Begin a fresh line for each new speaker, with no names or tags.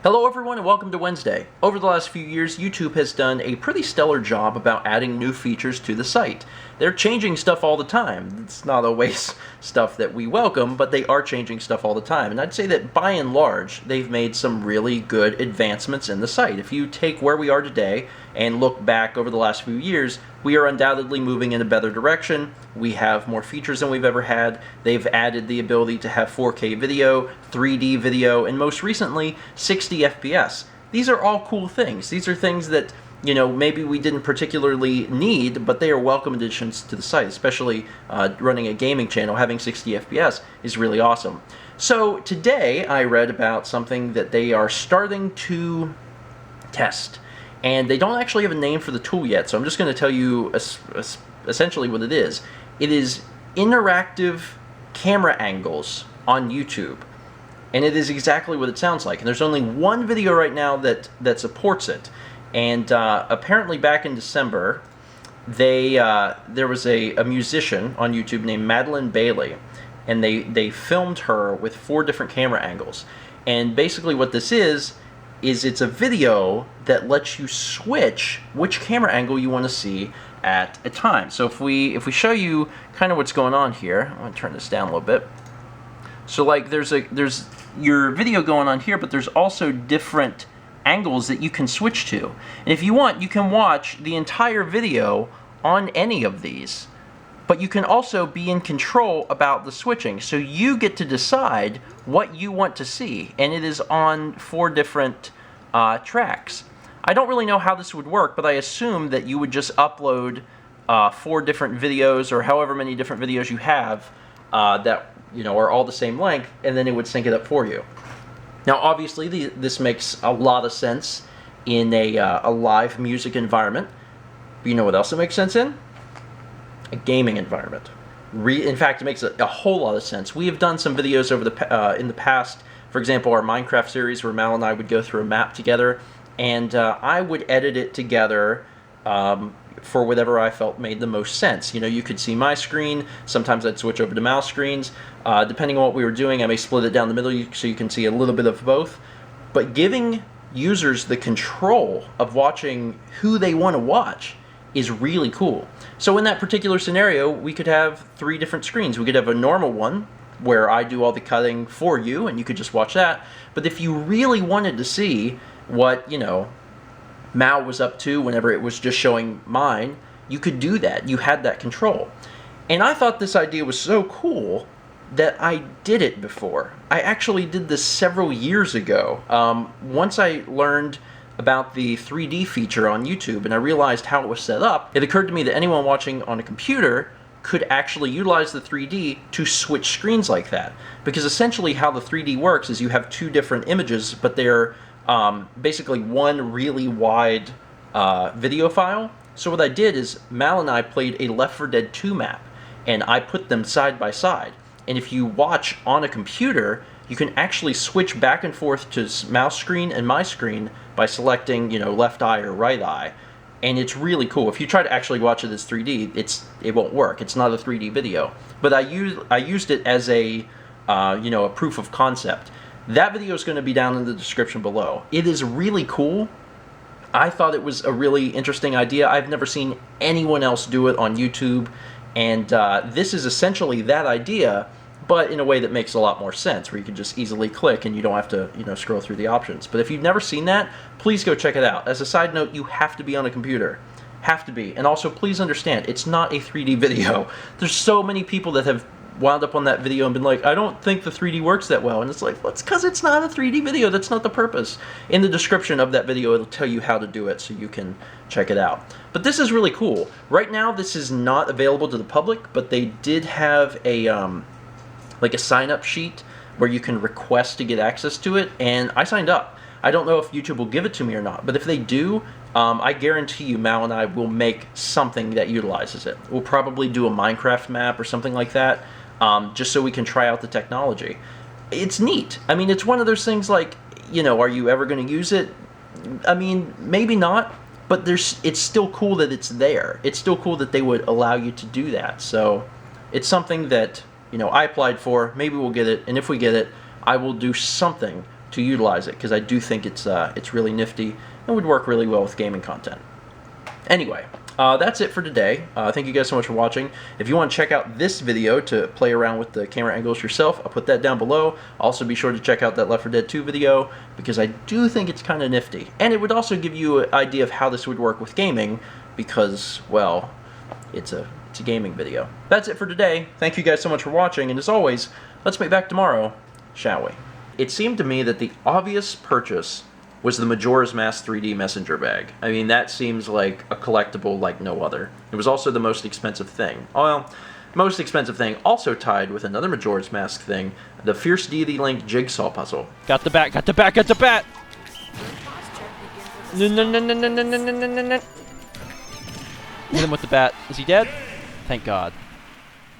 Hello everyone and welcome to Wednesday. Over the last few years, YouTube has done a pretty stellar job about adding new features to the site. They're changing stuff all the time. It's not always stuff that we welcome, but they are changing stuff all the time. And I'd say that by and large, they've made some really good advancements in the site. If you take where we are today and look back over the last few years, we are undoubtedly moving in a better direction. We have more features than we've ever had. They've added the ability to have 4K video, 3D video, and most recently, 60 FPS. These are all cool things. These are things that, maybe we didn't particularly need, but they are welcome additions to the site, especially running a gaming channel. Having 60 FPS is really awesome. So today I read about something that they are starting to test. And they don't actually have a name for the tool yet, so I'm just going to tell you essentially what it is. It is interactive camera angles on YouTube. And it is exactly what it sounds like. And there's only one video right now that supports it. And apparently back in December, there was a musician on YouTube named Madeline Bailey. And they filmed her with 4 different camera angles. And basically what this is it's a video that lets you switch which camera angle you want to see at a time. So if we show you kind of what's going on here, I'm going to turn this down a little bit. So like there's your video going on here, but there's also different angles that you can switch to. And if you want, you can watch the entire video on any of these. But you can also be in control about the switching. So you get to decide what you want to see. And it is on 4 different tracks. I don't really know how this would work, but I assume that you would just upload 4 different videos or however many different videos you have that are all the same length, and then it would sync it up for you. Now obviously this makes a lot of sense in a live music environment. But you know what else it makes sense in? A gaming environment. In fact, it makes a whole lot of sense. We have done some videos over in the past. For example, our Minecraft series where Mal and I would go through a map together, and I would edit it together for whatever I felt made the most sense. You could see my screen. Sometimes I'd switch over to Mal's screens. Depending on what we were doing, I may split it down the middle so you can see a little bit of both. But giving users the control of watching who they want to watch is really cool. So in that particular scenario, we could have 3 different screens. We could have a normal one where I do all the cutting for you and you could just watch that. But if you really wanted to see what, Mal was up to whenever it was just showing mine, you could do that. You had that control. And I thought this idea was so cool that I did it before. I actually did this several years ago. Once I learned about the 3D feature on YouTube and I realized how it was set up, it occurred to me that anyone watching on a computer could actually utilize the 3D to switch screens like that. Because essentially how the 3D works is you have 2 different images, but they're basically one really wide video file. So what I did is Mal and I played a Left 4 Dead 2 map, and I put them side by side. And if you watch on a computer, you can actually switch back and forth to Mal's screen and my screen by selecting, left eye or right eye. And it's really cool. If you try to actually watch it as 3D, it won't work. It's not a 3D video. But I used it as a a proof of concept. That video is going to be down in the description below. It is really cool. I thought it was a really interesting idea. I've never seen anyone else do it on YouTube. And this is essentially that idea, but in a way that makes a lot more sense, where you can just easily click and you don't have to, scroll through the options. But if you've never seen that, please go check it out. As a side note, you have to be on a computer. Have to be. And also, please understand, it's not a 3D video. There's so many people that have wound up on that video and been like, I don't think the 3D works that well. And it's like, well, it's because it's not a 3D video. That's not the purpose. In the description of that video, it'll tell you how to do it so you can check it out. But this is really cool. Right now, this is not available to the public, but they did have a like a sign-up sheet where you can request to get access to it, and I signed up. I don't know if YouTube will give it to me or not, but if they do, I guarantee you Mal and I will make something that utilizes it. We'll probably do a Minecraft map or something like that, just so we can try out the technology. It's neat. I mean, it's one of those things like, are you ever going to use it? I mean, maybe not, but it's still cool that it's there. It's still cool that they would allow you to do that. So it's something that, I applied for. Maybe we'll get it, and if we get it, I will do something to utilize it, because I do think it's really nifty and would work really well with gaming content. Anyway, that's it for today. Thank you guys so much for watching. If you want to check out this video to play around with the camera angles yourself, I'll put that down below. Also be sure to check out that Left 4 Dead 2 video, because I do think it's kind of nifty. And it would also give you an idea of how this would work with gaming, because, well, it's a gaming video. That's it for today. Thank you guys so much for watching, and as always, let's meet back tomorrow, shall we? It seemed to me that the obvious purchase was the Majora's Mask 3D messenger bag. I mean, that seems like a collectible like no other. It was also the most expensive thing. Well, most expensive thing, also tied with another Majora's Mask thing, the Fierce Deity Link jigsaw puzzle.
Got the bat, got the bat, got the bat! No, no, no, no, no, no, no, no, no, no. Hit him with the bat. Is he dead? Thank God.